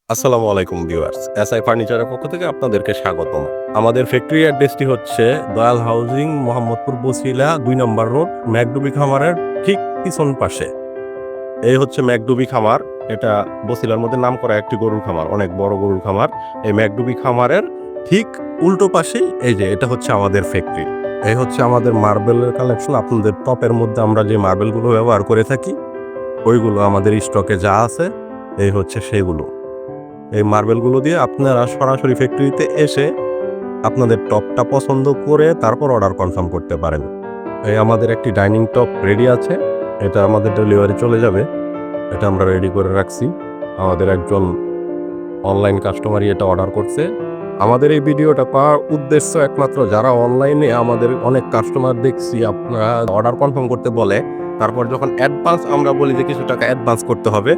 আসসালামু আলাইকুম viewers, SI ফার্নিচারের পক্ষ থেকে আপনাদেরকে স্বাগতম। আমাদের ফ্যাক্টরি অ্যাড্রেসটি হচ্ছে দয়াল হাউজিং, মোহাম্মদপুর বছিলা ২ নম্বর রোড, ম্যাকডুবি খামারের ঠিক পিছন পাশে। এই হচ্ছে ম্যাকডুবি খামার। এটা বছিলার মধ্যে নামকরা একটি গরুর খামার, অনেক বড় গরুর খামার। এই ম্যাকডুবি খামারের ঠিক উল্টো পাশেই এই যে এটা হচ্ছে আমাদের ফ্যাক্টরি। এই হচ্ছে আমাদের মার্বেলের কালেকশন। আপনাদের টপের মধ্যে আমরা যে মার্বেলগুলো ব্যবহার করে থাকি ওইগুলো আমাদের স্টকে যা আছে এই হচ্ছে সেগুলো। এই মার্বেলগুলো দিয়ে আপনারা সরাসরি ফ্যাক্টরিতে এসে আপনাদের টপটা পছন্দ করে তারপর অর্ডার কনফার্ম করতে পারেন। এই আমাদের একটি ডাইনিং টপ রেডি আছে, এটা আমাদের ডেলিভারি চলে যাবে। এটা আমরা রেডি করে রাখছি। আমাদের একজন অনলাইন কাস্টমারই এটা অর্ডার করছে। আমাদের এই ভিডিওটা পাওয়ার উদ্দেশ্য একমাত্র যারা অনলাইনে আমাদের অনেক কাস্টমার দেখছি আপনারা অর্ডার কনফার্ম করতে বলে, তারপর যখন অ্যাডভান্স আমরা বলি যে কিছু টাকা অ্যাডভান্স করতে হবে,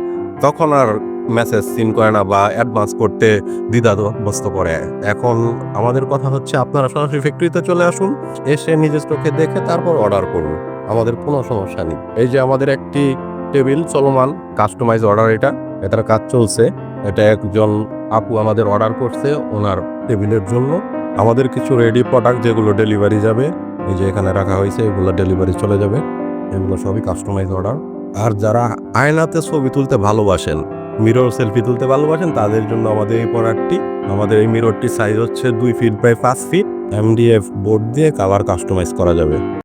তখন আর মেসেজ সিন করে না বা অ্যাডভান্স করতে দ্বিধাগ্রস্ত করে। এখন আমাদের কথা হচ্ছে আপনারা সরাসরি ফ্যাক্টরিতে চলে আসুন, এসে নিজের চোখে দেখে তারপর অর্ডার করুন। আমাদের কোনো সমস্যা নেই। এই যে আমাদের একটি টেবিল চলমান কাস্টমাইজ অর্ডার, এটার কাজ চলছে। এটা একজন আপু আমাদের অর্ডার করছে ওনার টেবিলের জন্য। আমাদের কিছু রেডি প্রোডাক্ট যেগুলো ডেলিভারি যাবে, এই যে এখানে রাখা হয়েছে, এগুলো ডেলিভারি চলে যাবে। এগুলো সবই কাস্টমাইজ অর্ডার। আর যারা আয়নাতে ছবি তুলতে ভালোবাসেন, মিরর সেলফি তুলতে ভালোবাসেন, তাদের জন্য আমাদের এই প্রোডাক্টটি। আমাদের এই মিররটি সাইজ হচ্ছে 2 feet by 5 feet. MDF board দিয়ে কালার কাস্টমাইজ করা যাবে।